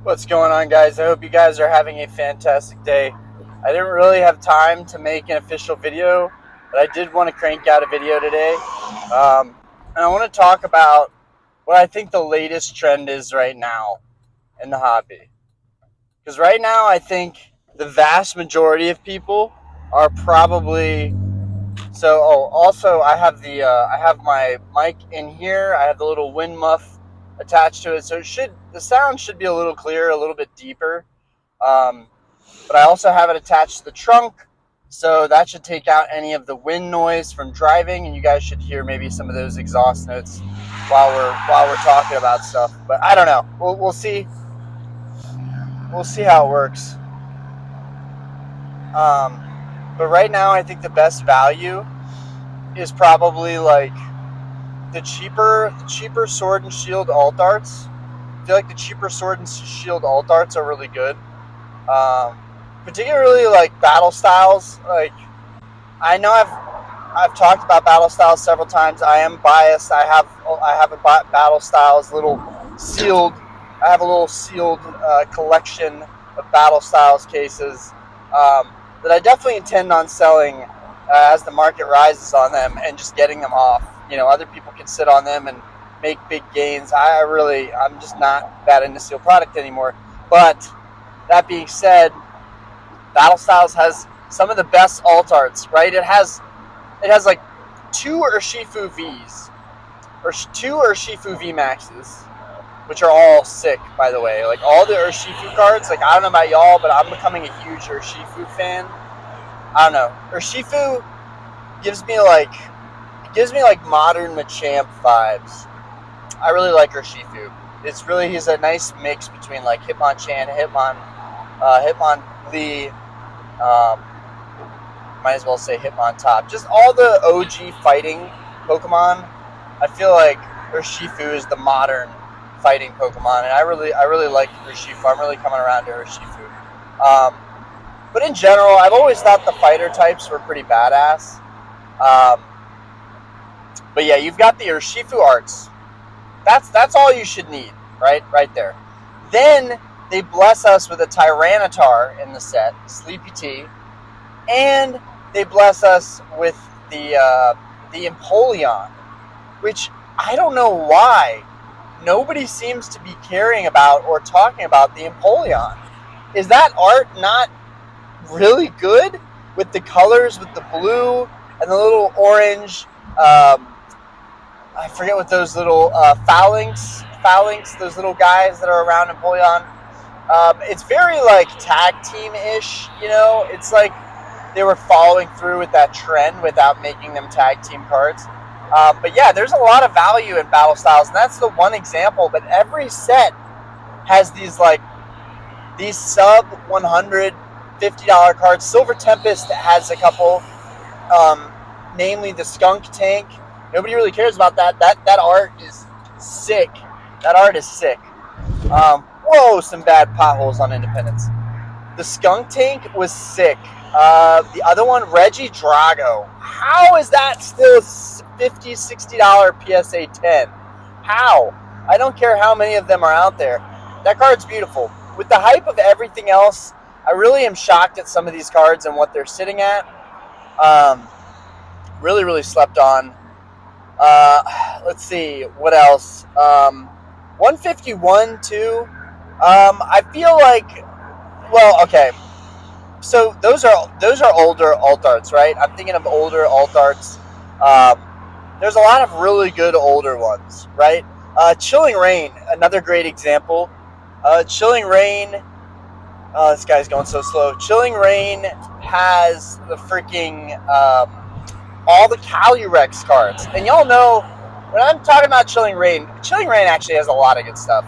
What's going on, guys? I hope you guys are having a fantastic day. I didn't really have time to make an official video, but I did want to crank out a video today. And I want to talk about what I think the latest trend is right now in the hobby. Because right now, I think the vast majority of people are probably also, I have I have my mic in here. I have the little wind muff attached to it, so the sound should be a little clearer, a little bit deeper. Um, but I also have it attached to the trunk, so that should take out any of the wind noise from driving, and you guys should hear maybe some of those exhaust notes while we're talking about stuff. But I don't know. We'll see. We'll see how it works. But right now, I think the best value is probably like the cheaper sword and shield alt arts. I feel like the cheaper sword and shield alt arts are really good. Particularly like battle styles. Like, I know I've talked about battle styles several times. I am biased. I have a battle styles little sealed. I have a little sealed collection of battle styles cases that I definitely intend on selling as the market rises on them and just getting them off. You know, other people can sit on them and make big gains. I'm just not that into steel product anymore. But that being said, Battle Styles has some of the best alt arts, right? It has like two Urshifu Vs, or two Urshifu V Maxes, which are all sick, by the way. Like, all the Urshifu cards, like, I don't know about y'all, but I'm becoming a huge Urshifu fan. I don't know. Urshifu gives me like modern Machamp vibes. I really like Urshifu. He's a nice mix between like Hitmonchan, Hitmonlee, might as well say Hitmontop. Just all the OG fighting Pokemon. I feel like Urshifu is the modern fighting Pokemon, and I really like Urshifu. I'm really coming around to Urshifu. But in general, I've always thought the fighter types were pretty badass. But yeah, you've got the Urshifu arts. That's all you should need, right there. Then they bless us with a Tyranitar in the set, Sleepy T, and they bless us with the Empoleon, which I don't know why nobody seems to be caring about or talking about the Empoleon. Is that art not really good with the colors, with the blue and the little orange? I forget what those little phalanx, those little guys that are around Empoleon. It's very like tag team-ish, you know? It's like they were following through with that trend without making them tag team cards. But yeah, there's a lot of value in battle styles, and that's the one example. But every set has these sub $150 cards. Silver Tempest has a couple, namely the Skunk Tank. Nobody really cares about that. That art is sick. That art is sick. Whoa, some bad potholes on Independence. The Skunk Tank was sick. The other one, Regidrago. How is that still $50, $60 PSA 10? How? I don't care how many of them are out there. That card's beautiful. With the hype of everything else, I really am shocked at some of these cards and what they're sitting at. Really slept on. Let's see, what else? 151 too. I feel like, well, okay. So those are older alt arts, right? I'm thinking of older alt arts. There's a lot of really good older ones, right? Chilling Rain, another great example. Chilling Rain. This guy's going so slow. Chilling Rain has the freaking all the Calyrex cards, and y'all know when I'm talking about Chilling Rain actually has a lot of good stuff.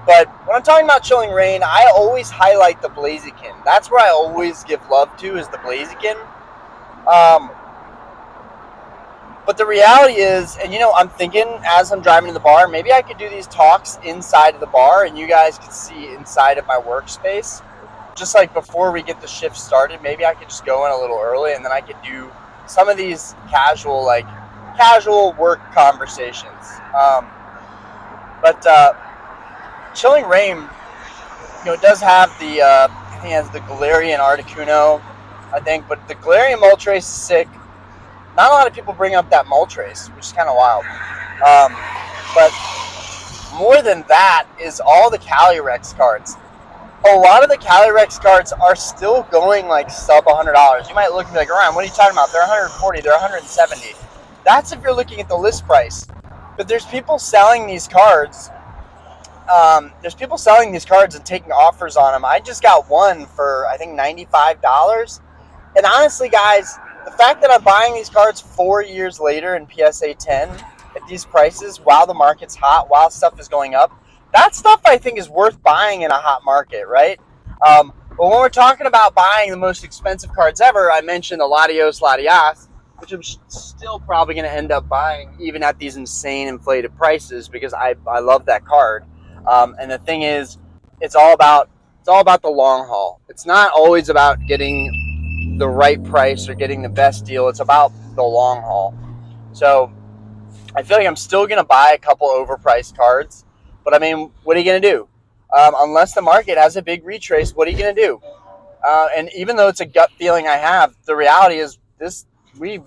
But when I'm talking about Chilling Rain, I always highlight the Blaziken. That's where I always give love to, is the Blaziken. But the reality is, and you know, I'm thinking as I'm driving to the bar, maybe I could do these talks inside of the bar and you guys could see inside of my workspace. Just like before we get the shift started, maybe I could just go in a little early and then I could do some of these casual work conversations. But Chilling Rain it does have the I think it has the Galarian Articuno, I think, but the Galarian Moltres is sick. Not a lot of people bring up that Moltres, which is kind of wild. But more than that is all the Calyrex cards. A lot of the Calyrex cards are still going like sub $100. You might look and be like, Ryan, what are you talking about? They're 140, they're 170. That's if you're looking at the list price. But there's people selling these cards. And taking offers on them. I just got one for I think $95. And honestly, guys, the fact that I'm buying these cards 4 years later in PSA 10 at these prices while the market's hot, while stuff is going up, that stuff I think is worth buying in a hot market, right? But when we're talking about buying the most expensive cards ever, I mentioned the Latios Latias, which I'm still probably going to end up buying even at these insane inflated prices because I love that card. And the thing is, it's all about the long haul. It's not always about getting the right price or getting the best deal. It's about the long haul. So I feel like I'm still going to buy a couple overpriced cards. But I mean, what are you going to do? Unless the market has a big retrace, what are you going to do? And even though it's a gut feeling I have, the reality is we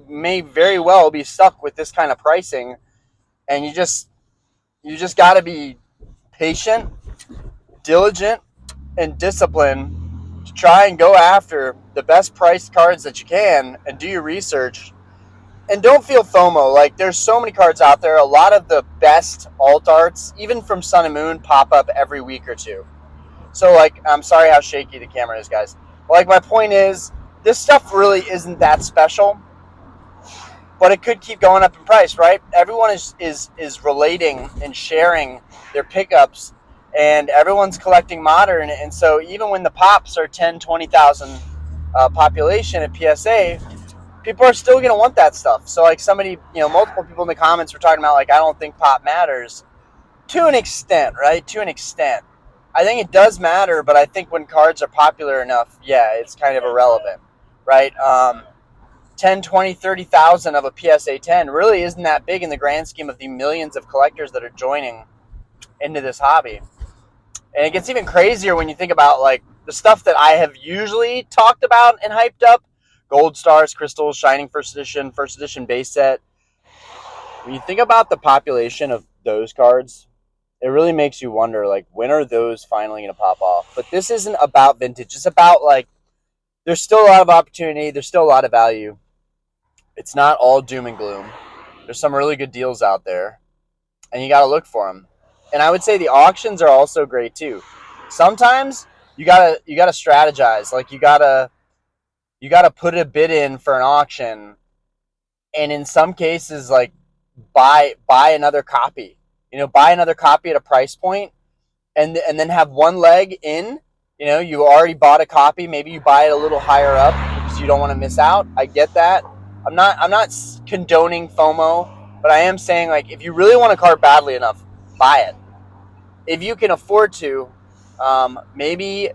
may very well be stuck with this kind of pricing. And you just got to be patient, diligent, and disciplined to try and go after the best priced cards that you can and do your research. And don't feel FOMO. Like, there's so many cards out there. A lot of the best alt arts, even from Sun and Moon, pop up every week or two. So, like, I'm sorry how shaky the camera is, guys. But, like, my point is, this stuff really isn't that special. But it could keep going up in price, right? Everyone is relating and sharing their pickups, and everyone's collecting modern. And so even when the pops are 10, 20,000 population at PSA, people are still going to want that stuff. So like somebody, multiple people in the comments were talking about, like, I don't think pop matters. To an extent, right? To an extent. I think it does matter, but I think when cards are popular enough, yeah, it's kind of irrelevant, right? 10, 20, 30,000 of a PSA 10 really isn't that big in the grand scheme of the millions of collectors that are joining into this hobby. And it gets even crazier when you think about, like, the stuff that I have usually talked about and hyped up. Gold stars, crystals, shining first edition base set. When you think about the population of those cards, it really makes you wonder, like, when are those finally going to pop off? But this isn't about vintage. It's about, like, there's still a lot of opportunity. There's still a lot of value. It's not all doom and gloom. There's some really good deals out there, and you got to look for them. And I would say the auctions are also great too. Sometimes you gotta strategize. Like, you gotta put a bid in for an auction, and in some cases, like, buy another copy. Buy another copy at a price point, and then have one leg in. You already bought a copy. Maybe you buy it a little higher up because you don't want to miss out. I get that. I'm not condoning FOMO, but I am saying, like, if you really want a card badly enough, buy it. If you can afford to, maybe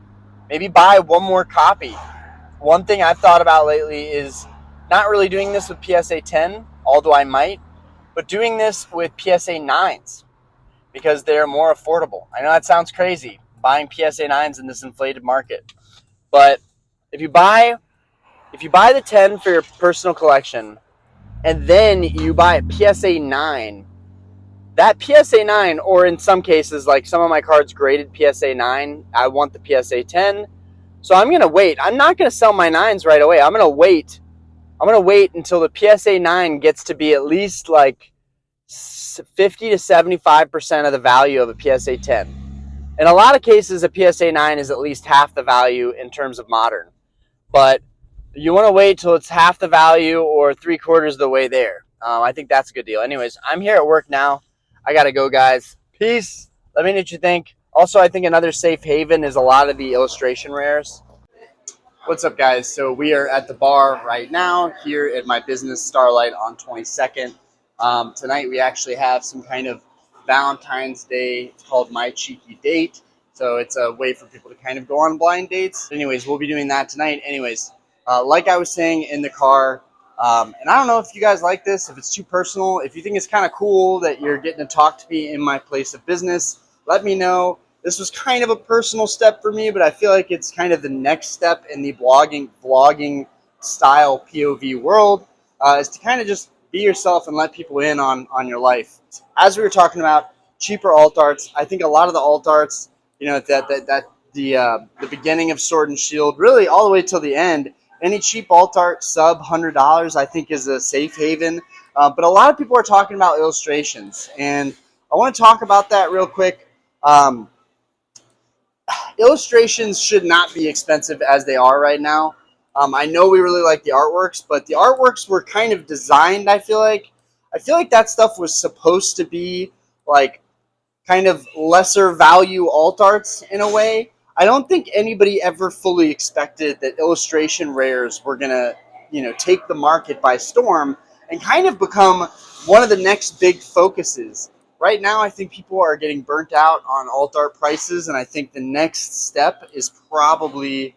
buy one more copy. One thing I've thought about lately is not really doing this with PSA 10, although I might, but doing this with PSA 9s because they're more affordable. I know that sounds crazy, buying PSA 9s in this inflated market, but if you buy the 10 for your personal collection, and then you buy a PSA 9, that PSA 9, or in some cases, like some of my cards graded PSA 9, I want the PSA 10. So I'm going to wait. I'm not going to sell my 9s right away. I'm going to wait. Until the PSA 9 gets to be at least like 50 to 75% of the value of a PSA 10. In a lot of cases, a PSA 9 is at least half the value in terms of modern. But you want to wait till it's half the value or 3/4 of the way there. I think that's a good deal. Anyways, I'm here at work now. I got to go, guys. Peace. Let me know what you think. Also, I think another safe haven is a lot of the illustration rares. What's up, guys? So we are at the bar right now here at my business, Starlight on 22nd. Tonight we actually have some kind of Valentine's Day. It's called My Cheeky Date. So it's a way for people to kind of go on blind dates. Anyways, we'll be doing that tonight. Anyways, like I was saying in the car, and I don't know if you guys like this, if it's too personal, if you think it's kind of cool that you're getting to talk to me in my place of business, let me know. This was kind of a personal step for me, but I feel like it's kind of the next step in the vlogging style POV world, is to kind of just be yourself and let people in on your life. As we were talking about cheaper alt arts, I think a lot of the alt arts, the beginning of Sword and Shield, really all the way till the end, any cheap alt art sub $100, I think is a safe haven. But a lot of people are talking about illustrations, and I want to talk about that real quick. Illustrations should not be expensive as they are right now. I know we really like the artworks, but the artworks were kind of designed, I feel like that stuff was supposed to be like kind of lesser value alt arts in a way. I don't think anybody ever fully expected that illustration rares were gonna, take the market by storm and kind of become one of the next big focuses. Right now, I think people are getting burnt out on alt art prices, and I think the next step is probably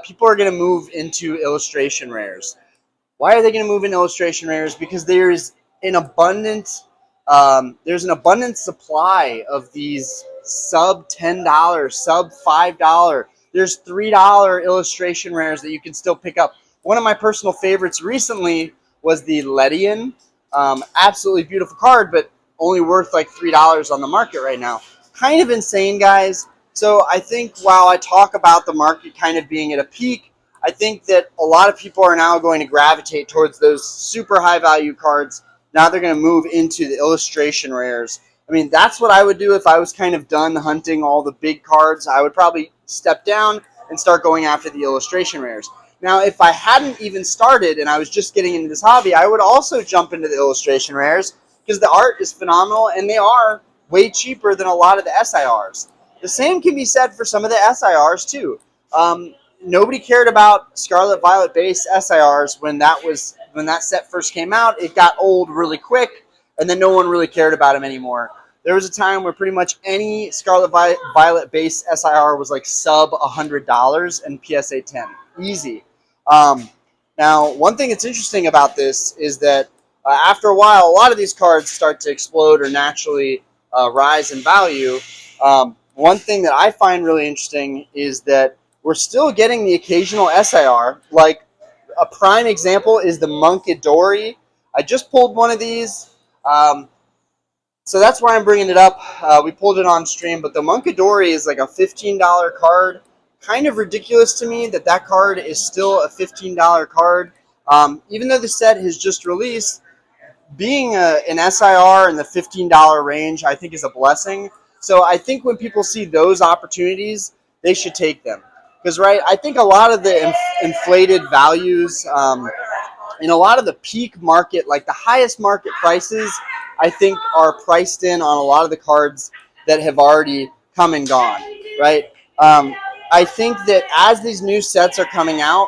people are going to move into illustration rares. Why are they going to move in illustration rares? Because an abundant there's an abundant supply of these sub $10, sub $5. There's $3 illustration rares that you can still pick up. One of my personal favorites recently was the Ledian. Absolutely beautiful card, but only worth like $3 on the market right now. Kind of insane, guys. So I think while I talk about the market kind of being at a peak, I think that a lot of people are now going to gravitate towards those super high value cards. Now they're going to move into the illustration rares. I mean, that's what I would do if I was kind of done hunting all the big cards. I would probably step down and start going after the illustration rares. Now, if I hadn't even started and I was just getting into this hobby, I would also jump into the illustration rares because the art is phenomenal and they are way cheaper than a lot of the SIRs. The same can be said for some of the SIRs too. Nobody cared about Scarlet Violet base SIRs when that set first came out. It got old really quick, and then no one really cared about them anymore. There was a time where pretty much any Scarlet Violet base SIR was like sub $100 and PSA 10. Easy. Now, one thing that's interesting about this is that after a while, a lot of these cards start to explode or naturally rise in value. One thing that I find really interesting is that we're still getting the occasional SIR. Like a prime example is the Monkidori. I just pulled one of these. So that's why I'm bringing it up. We pulled it on stream, but the Monkidori is like a $15 card. Kind of ridiculous to me that card is still a $15 card. Even though the set has just released, being an SIR in the $15 range, I think is a blessing. So I think when people see those opportunities, they should take them. Because, right, I think a lot of the inflated values in a lot of the peak market, like the highest market prices, I think are priced in on a lot of the cards that have already come and gone, right? I think that as these new sets are coming out,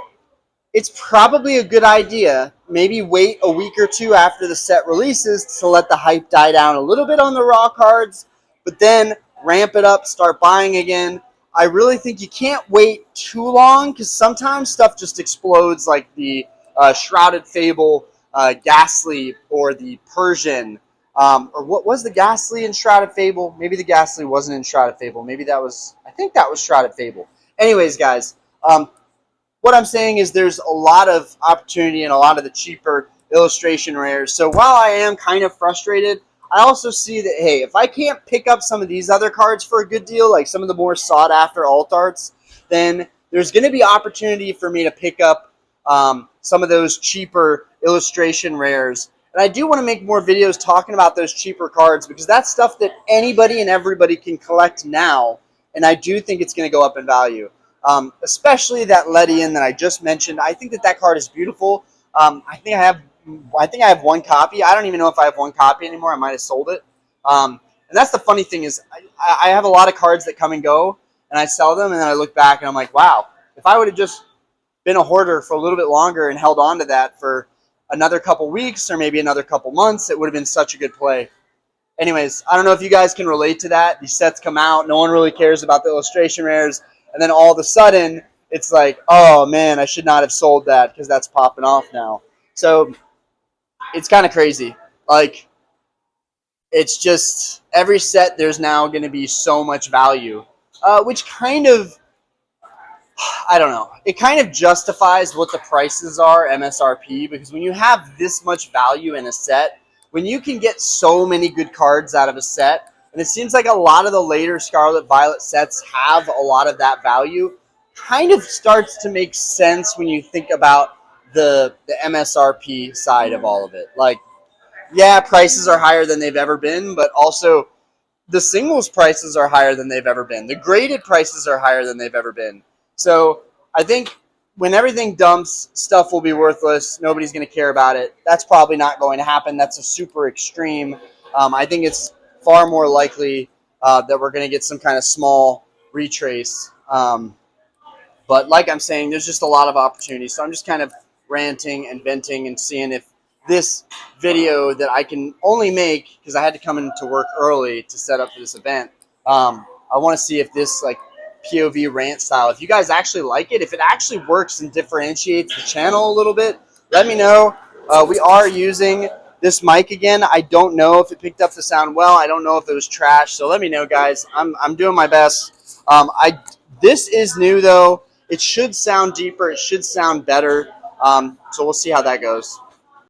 it's probably a good idea, maybe wait a week or two after the set releases to let the hype die down a little bit on the raw cards, but then ramp it up, start buying again. I really think you can't wait too long because sometimes stuff just explodes, like the Shrouded Fable, Ghastly, or the Persian. Or what was the Ghastly in Shrouded Fable? Maybe the Ghastly wasn't in Shrouded Fable. I think that was Shrouded Fable. Anyways, guys, what I'm saying is there's a lot of opportunity in a lot of the cheaper illustration rares. So while I am kind of frustrated, I also see that, hey, if I can't pick up some of these other cards for a good deal, like some of the more sought-after alt arts, then there's going to be opportunity for me to pick up some of those cheaper illustration rares. And I do want to make more videos talking about those cheaper cards because that's stuff that anybody and everybody can collect now, and I do think it's going to go up in value. Especially that Ledian that I just mentioned. I think that card is beautiful. I think I have one copy. I don't even know if I have one copy anymore. I might have sold it. And that's the funny thing is I have a lot of cards that come and go, and I sell them, and then I look back and I'm like, wow, if I would have just been a hoarder for a little bit longer and held on to that for another couple weeks or maybe another couple months, it would have been such a good play. Anyways, I don't know if you guys can relate to that. These sets come out. No one really cares about the illustration rares. And then all of a sudden, it's like, oh, man, I should not have sold that because that's popping off now. So it's kind of crazy. Like, it's just every set there's now going to be so much value. which kind of, I don't know, it kind of justifies what the prices are, MSRP, because when you have this much value in a set, when you can get so many good cards out of a set, and it seems like a lot of the later Scarlet Violet sets have a lot of that value, kind of starts to make sense when you think about the MSRP side of all of it. Like, yeah, prices are higher than they've ever been, but also the singles prices are higher than they've ever been. The graded prices are higher than they've ever been. So I think when everything dumps, stuff will be worthless. Nobody's going to care about it. That's probably not going to happen. That's a super extreme. I think it's far more likely that we're going to get some kind of small retrace. But like I'm saying, there's just a lot of opportunities. So I'm just kind of ranting and venting and seeing if this video that I can only make because I had to come into work early to set up for this event. I want to see if this like POV rant style, if you guys actually like it, if it actually works and differentiates the channel a little bit, let me know. We are using this mic again. I don't know if it picked up the sound well. I don't know if it was trash. So let me know, guys. I'm doing my best. This is new though. It should sound deeper. It should sound better. So we'll see how that goes.